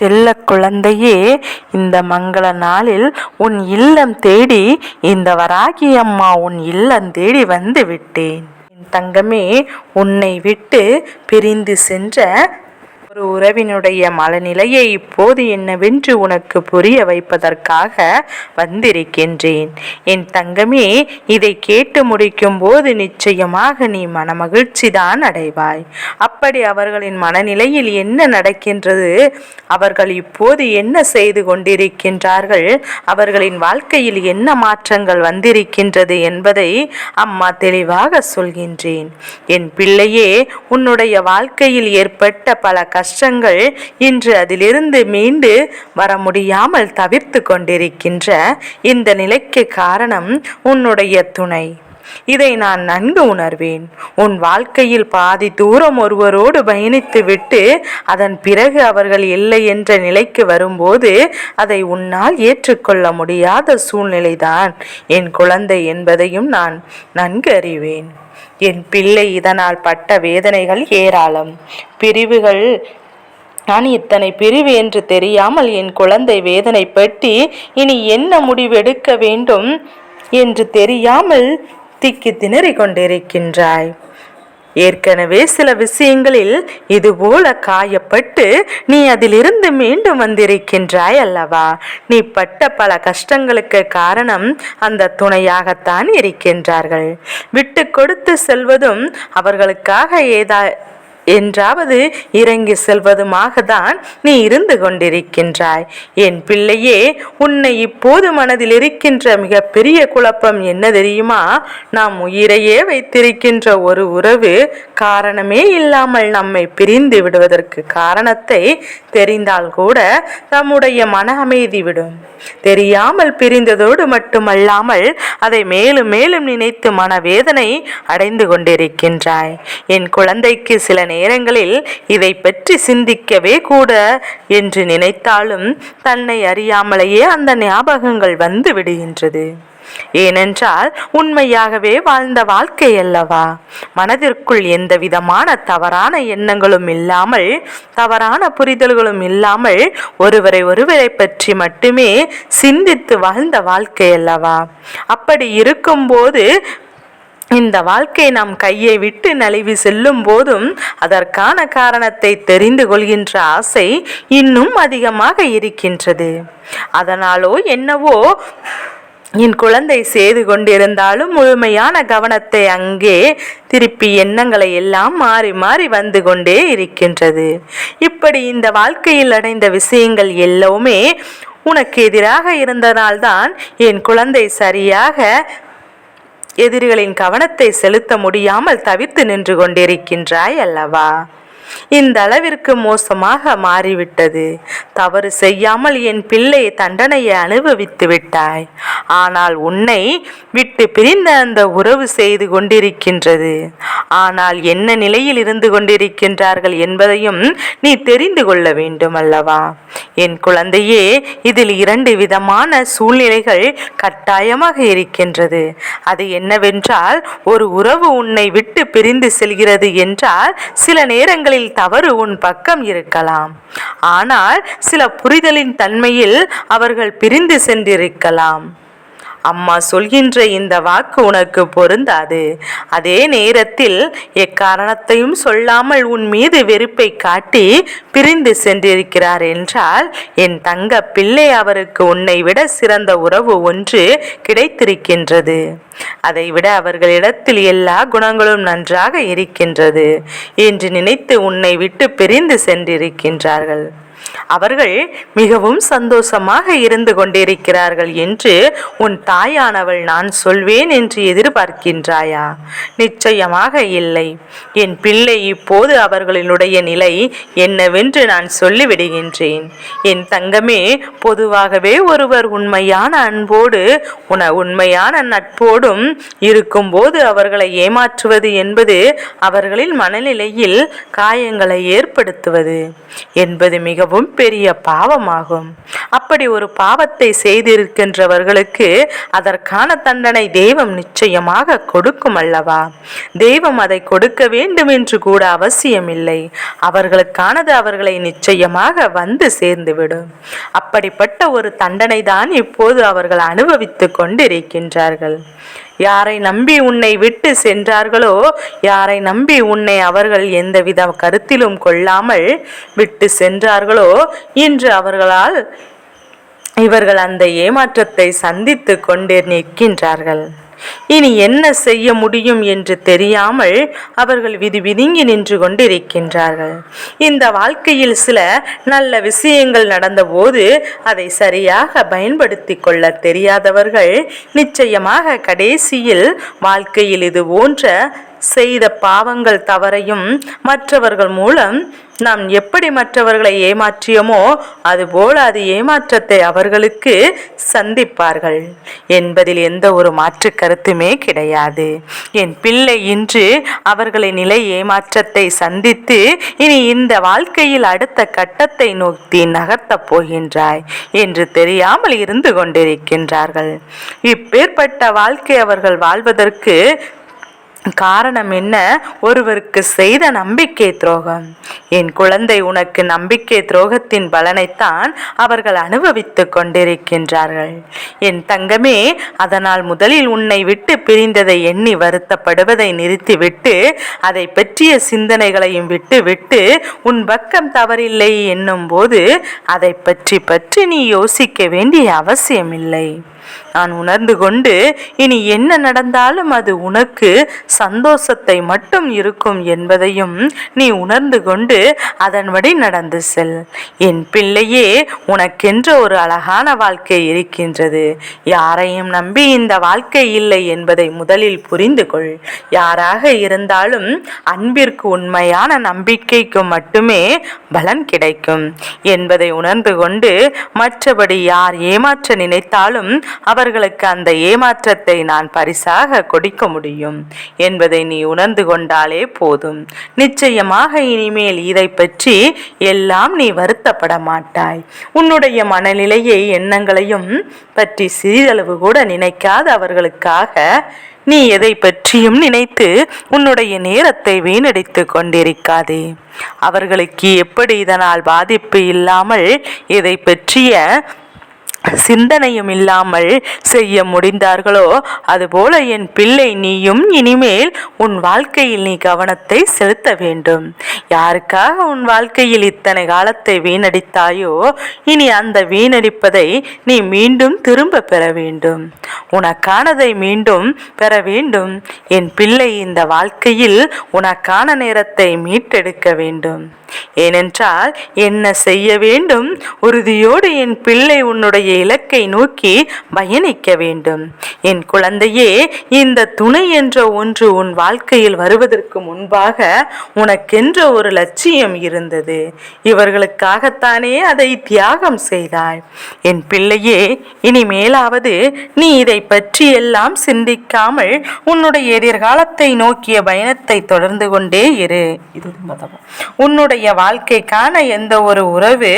செல்ல குழந்தையே, இந்த மங்கள நாளில் உன் இல்லம் தேடி இந்த வராகி அம்மா உன் இல்லம் தேடி வந்து விட்டேன். என் தங்கமே, உன்னை விட்டு பிரிந்து சென்ற ஒரு உறவினுடைய மனநிலையை இப்போது என்னவென்று உனக்கு புரிய வைப்பதற்காக வந்திருக்கின்றேன். என் தங்கமே, இதை கேட்டு முடிக்கும் போது நிச்சயமாக நீ மனமகிழ்ச்சி தான் அடைவாய். அப்படி அவர்களின் மனநிலையில் என்ன நடக்கின்றது, அவர்கள் இப்போது என்ன செய்து கொண்டிருக்கின்றார்கள், அவர்களின் வாழ்க்கையில் என்ன மாற்றங்கள் வந்திருக்கின்றது என்பதை அம்மா தெளிவாக சொல்கின்றேன். என் பிள்ளையே, உன்னுடைய வாழ்க்கையில் ஏற்பட்ட பல கஷ்டங்கள் இன்று அதிலிருந்து மீண்டு வர முடியாமல் தவிர்த்து கொண்டிருக்கின்ற இந்த நிலைக்கு காரணம் உன்னுடைய துணை. இதை நான் நன்கு உணர்வேன். உன் வாழ்க்கையில் பாதி தூரம் ஒருவரோடு பயணித்து விட்டு அதன் பிறகு அவர்கள் இல்லை என்ற நிலைக்கு வரும்போது அதை உன்னால் ஏற்றுக்கொள்ள முடியாத சூழ்நிலைதான் என் குழந்தை என்பதையும் நான் நன்கு அறிவேன். என் பிள்ளை, இதனால் பட்ட வேதனைகள் ஏராளம். பிரிவுகள், நான் இத்தனை பிரிவு என்று தெரியாமல் என் குழந்தை வேதனை பற்றி இனி என்ன முடிவெடுக்க வேண்டும் என்று தெரியாமல் திக்கி திணறி கொண்டிருக்கின்றாய். ஏற்கனவே சில விஷயங்களில் இதுபோல காயப்பட்டு நீ அதிலிருந்து மீண்டும் வந்திருக்கின்றாய் அல்லவா? நீ பட்ட பல கஷ்டங்களுக்கு காரணம் அந்த துணையாகத்தான் இருக்கின்றார்கள். விட்டு கொடுத்து செல்வதும் அவர்களுக்காக என்றாவது இறங்கி செல்வதுமாக தான் நீ இருந்து கொண்டிருக்கின்றாய். என் பிள்ளையே, உன்னை இப்போது மனதில் இருக்கின்ற மிக பெரிய குழப்பம் என்ன தெரியுமா? நாம் உயிரையே வைத்திருக்கின்ற ஒரு உறவு காரணமே இல்லாமல் நம்மை பிரிந்து விடுவதற்கு காரணத்தை தெரிந்தால் கூட நம்முடைய மன அமைதி விடும். தெரியாமல் பிரிந்ததோடு மட்டுமல்லாமல் அதை மேலும் மேலும் நினைத்து மனவேதனை அடைந்து கொண்டிருக்கின்றாய். என் குழந்தைக்கு சில நேரங்களில் இதை பற்றி சிந்திக்கவே கூட என்று நினைத்தாலும் தன்னை அறியாமலேயே அந்த ஞாபகங்கள் வந்து விடுகின்றது. ஏனென்றால் உண்மையாகவே வாழ்ந்த வாழ்க்கை அல்லவா? மனதிற்குள் எந்த விதமான தவறான எண்ணங்களும் இல்லாமல், தவறான புரிதல்களும் இல்லாமல் ஒருவரை பற்றி மட்டுமே சிந்தித்து வாழ்ந்த வாழ்க்கை அல்லவா? அப்படி இருக்கும்போது இந்த வாழ்க்கை நம் கையை விட்டு நழுவி செல்லும் போதும் அதற்கான காரணத்தை தெரிந்து கொள்கின்ற ஆசை இன்னும் அதிகமாக இருக்கின்றது. அதனாலோ என்னவோ என் குழந்தை செய்து கொண்டிருந்தாலும் முழுமையான கவனத்தை அங்கே திருப்பி எண்ணங்களை எல்லாம் மாறி மாறி வந்து கொண்டே இருக்கின்றது. இப்படி இந்த வாழ்க்கையில் அடைந்த விஷயங்கள் எல்லாமே உனக்கு எதிராக இருந்ததால்தான் என் குழந்தை சரியாக எதிரிகளின் கவனத்தை செலுத்த முடியாமல் தவித்து நின்று கொண்டிருக்கின்றாய் அல்லவா? இந்த அளவிற்கு மோசமாக மாறிவிட்டது. தவறு செய்யாமல் என் பிள்ளை தண்டனையை அனுபவித்து விட்டாய். ஆனால் உன்னை விட்டு பிரிந்த அந்த உறவு செய்து கொண்டிருக்கின்றது. ஆனால் என்ன நிலையில் இருந்து கொண்டிருக்கின்றார்கள் என்பதையும் நீ தெரிந்து கொள்ள வேண்டும் அல்லவா? என் குழந்தையே, இதில் 2 விதமான சூழ்நிலைகள் கட்டாயமாக இருக்கின்றது. அது என்னவென்றால், ஒரு உறவு உன்னை விட்டு பிரிந்து செல்கிறது என்றால் சில நேரங்களில் தவறு உன் பக்கம் இருக்கலாம். ஆனால் சில புரிதலின் தன்மையில் அவர்கள் பிரிந்து சென்றிருக்கலாம். அம்மா சொல்கின்ற இந்த வாக்கு உனக்கு பொருந்தாது. அதே நேரத்தில் எக்காரணத்தையும் சொல்லாமல் உன் மீது வெறுப்பை காட்டி பிரிந்து சென்றிருக்கிறார் என்றால் என் தங்க பிள்ளை, அவருக்கு உன்னை விட சிறந்த உறவு ஒன்று கிடைத்திருக்கின்றது. அதைவிட அவர்களிடத்தில் எல்லா குணங்களும் நன்றாக இருக்கின்றது என்று நினைத்து உன்னை விட்டு பிரிந்து சென்றிருக்கின்றார்கள். அவர்கள் மிகவும் சந்தோஷமாக இருந்து கொண்டிருக்கிறார்கள் என்று உன் தாயானவள் நான் சொல்வேன் என்று எதிர்பார்க்கின்றாயா? நிச்சயமாக இல்லை. என் பிள்ளை, இப்போது அவர்களுடைய நிலை என்னவென்று நான் சொல்லிவிடுகின்றேன். என் தங்கமே, பொதுவாகவே ஒருவர் உண்மையான அன்போடு உண்மையான நட்போடும் இருக்கும்போது அவர்களை ஏமாற்றுவது என்பது அவர்களின் மனநிலையில் காயங்களை ஏற்படுத்துவது என்பது மிகவும் பெரிய பாவமாகும். அப்படி ஒரு பாவத்தை செய்திருக்கின்றவர்களுக்கு அதற்கான தண்டனை தெய்வம் நிச்சயமாக கொடுக்கும் அல்லவா? தெய்வம் அதை கொடுக்க வேண்டும் என்று கூட அவசியமில்லை. அவர்களுக்கானது அவர்களை நிச்சயமாக வந்து சேர்ந்துவிடும். அப்படிப்பட்ட ஒரு தண்டனை தான் இப்போது அவர்கள் அனுபவித்துக் கொண்டிருக்கின்றார்கள். யாரை நம்பி உன்னை விட்டு சென்றார்களோ, யாரை நம்பி உன்னை அவர்கள் எந்தவித கருத்திலும் கொள்ளாமல் விட்டு சென்றார்களோ, இன்று இவர்கள் அந்த ஏமாற்றத்தை சந்தித்து கொண்டே நிற்கின்றார்கள். இனி என்ன செய்ய முடியும் என்று தெரியாமல் அவர்கள் விதிங்கி நின்று கொண்டிருக்கின்றார்கள். இந்த வாழ்க்கையில் சில நல்ல விஷயங்கள் நடந்தபோது அதை சரியாக பயன்படுத்தி கொள்ள தெரியாதவர்கள் நிச்சயமாக கடைசியில் வாழ்க்கையில் இது போன்ற செய்த பாவங்கள் தவறையும் மற்றவர்கள் மூலம் நாம் எப்படி மற்றவர்களை ஏமாற்றியோமோ அதுபோல அது ஏமாற்றத்தை அவர்களுக்கு சந்திப்பார்கள் என்பதில் எந்த ஒரு மாற்று கருத்துமே கிடையாது. என் பிள்ளை இன்று அவர்களை நிலை ஏமாற்றத்தை சந்தித்து இனி இந்த வாழ்க்கையில் அடுத்த கட்டத்தை நோக்கி நகர்த்தப் போகின்றாய் என்று தெரியாமல் இருந்து கொண்டிருக்கின்றார்கள். இப்பேற்பட்ட வாழ்க்கை அவர்கள் வாழ்வதற்கு காரணம் என்ன? ஒருவருக்கு செய்த நம்பிக்கை துரோகம். என் குழந்தை, உனக்கு நம்பிக்கை துரோகத்தின் பலனைத்தான் அவர்கள் அனுபவித்துக் கொண்டிருக்கின்றார்கள். என் தங்கமே, அதனால் முதலில் உன்னை விட்டு பிரிந்ததை எண்ணி வருத்தப்படுவதை நிறுத்திவிட்டு அதை பற்றிய சிந்தனைகளையும் விட்டு உன் பக்கம் தவறில்லை என்னும் போது அதை பற்றி நீ யோசிக்க வேண்டிய அவசியமில்லை. நான் உணர்ந்து கொண்டு இனி என்ன நடந்தாலும் அது உனக்கு சந்தோஷத்தை மட்டும் இருக்கும் என்பதையும் நீ உணர்ந்து கொண்டு அதன்படி நடந்து செல். என் பிள்ளையே, உனக்கென்ற ஒரு அழகான வாழ்க்கை இருக்கின்றது. யாரையும் நம்பி இந்த வாழ்க்கை இல்லை என்பதை முதலில் புரிந்து கொள். யாராக இருந்தாலும் அன்பிற்கு உண்மையான நம்பிக்கைக்கு மட்டுமே பலன் கிடைக்கும் என்பதை உணர்ந்து கொண்டு மற்றபடி யார் ஏமாற்ற நினைத்தாலும் அவர்களுக்கு அந்த ஏமாற்றத்தை நான் பரிசாக கொடுக்க முடியும் என்பதை நீ உணர்ந்து கொண்டாலே போதும். நிச்சயமாக இனிமேல் இதை பற்றி எல்லாம் நீ வருத்தப்பட மாட்டாய். உன்னுடைய மனநிலையை எண்ணங்களையும் பற்றி சிறிதளவு கூட நினைக்காத அவர்களுக்காக நீ எதை பற்றியும் நினைத்து உன்னுடைய நேரத்தை வீணடித்து கொண்டிருக்காதே. அவர்களுக்கு எப்படி இதனால் பாதிப்பு இல்லாமல் இதை பற்றிய சிந்தனையும் இல்லாமல் செய்ய முடிந்தார்களோ அதுபோல என் பிள்ளை, நீயும் இனிமேல் உன் வாழ்க்கையில் நீ கவனத்தை செலுத்த வேண்டும். யாருக்காக உன் வாழ்க்கையில் இத்தனை காலத்தை வீணடித்தாயோ இனி அந்த வீணடிப்பதை நீ மீண்டும் திரும்ப பெற வேண்டும். உனக்கானதை மீண்டும் பெற வேண்டும். என் பிள்ளை, இந்த வாழ்க்கையில் உனக்கான நேரத்தை மீட்டெடுக்க வேண்டும். ஏனென்றால் என்ன செய்ய வேண்டும்? உறுதியோடு என் பிள்ளை உன்னுடைய இலக்கை நோக்கி பயணிக்க வேண்டும். என் குழந்தையே, இந்த துணை என்ற ஒன்று உன் வாழ்க்கையில் வருவதற்கு முன்பாக உனக்கென்ற ஒரு லட்சியம் இருந்தது. இவர்களுக்காகத்தானே அதை தியாகம் செய்தாய். என் பிள்ளையே, இனிமேலாவது நீ இதை பற்றி எல்லாம் சிந்திக்காமல் உன்னுடைய எதிர்காலத்தை நோக்கிய பயணத்தை தொடர்ந்து கொண்டே இரு. உன்னுடைய வாழ்க்கைக்கான எந்த ஒரு உறவு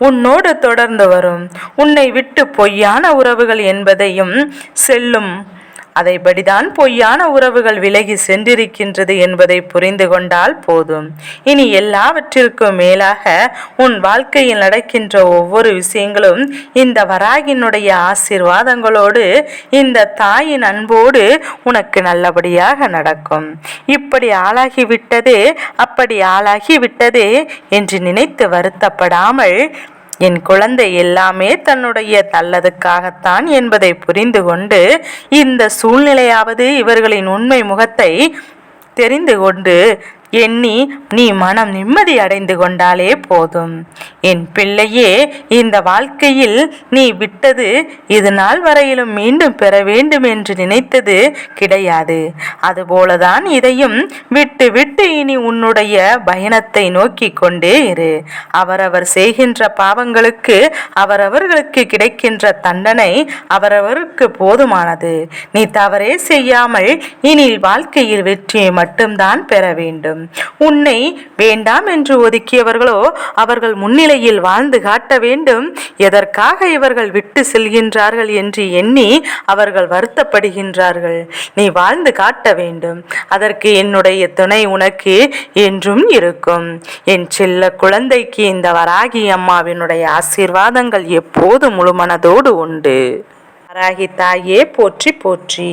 உன்னோடு தொடர்ந்து வரும். உன்னை விட்டு பொய்யான உறவுகள் என்பதையும் செல்லும் அதைபடிதான் பொய்யான உறவுகள் விலகி சென்றிருக்கின்றது என்பதை புரிந்து கொண்டால் போதும். இனி எல்லாவற்றிற்கும் மேலாக உன் வாழ்க்கையில் நடக்கின்ற ஒவ்வொரு விஷயங்களும் இந்த வராகினுடைய ஆசீர்வாதங்களோடு இந்த தாயின் அன்போடு உனக்கு நல்லபடியாக நடக்கும். இப்படி ஆளாகிவிட்டதே, அப்படி ஆளாகிவிட்டதே என்று நினைத்து வருத்தப்படாமல் என் குழந்தை, எல்லாமே தன்னுடைய நல்லதுக்காகத்தான் என்பதை புரிந்து கொண்டு இந்த சூழ்நிலையாவது இவர்களின் உண்மை முகத்தை தெரிந்து கொண்டு எண்ணி நீ மனம் நிம்மதி அடைந்து கொண்டாலே போதும். என் பிள்ளையே, இந்த வாழ்க்கையில் நீ விட்டது இது நாள் வரையிலும் மீண்டும் பெற வேண்டும் என்று நினைத்தது கிடையாது. அதுபோலதான் இதையும் விட்டு விட்டு இனி உன்னுடைய பயணத்தை நோக்கி கொண்டே இரு. அவரவர் செய்கின்ற பாவங்களுக்கு அவரவர்களுக்கு கிடைக்கின்ற தண்டனை அவரவருக்கு போதுமானது. நீ தவறே செய்யாமல் இனி வாழ்க்கையில் வெற்றியை மட்டும்தான் பெற வேண்டும். வேண்டும். உன்னை வேண்டாம் என்று ஒதுக்கியவர்களோ அவர்கள் முன்னிலையில் வாழ்ந்து காட்ட வேண்டும். எதற்காக இவர்கள் விட்டு செல்கின்றார்கள் என்று எண்ணி அவர்கள் வருத்தப்படுகின்றார்கள். நீ வாழ்ந்து காட்ட வேண்டும். அதற்கு என்னுடைய துணை உனக்கு என்றும் இருக்கும். என் செல்ல குழந்தைக்கு இந்த வராகி அம்மாவினுடைய ஆசீர்வாதங்கள் எப்போது முழுமனதோடு உண்டு. வராகி தாயே போற்றி போற்றி.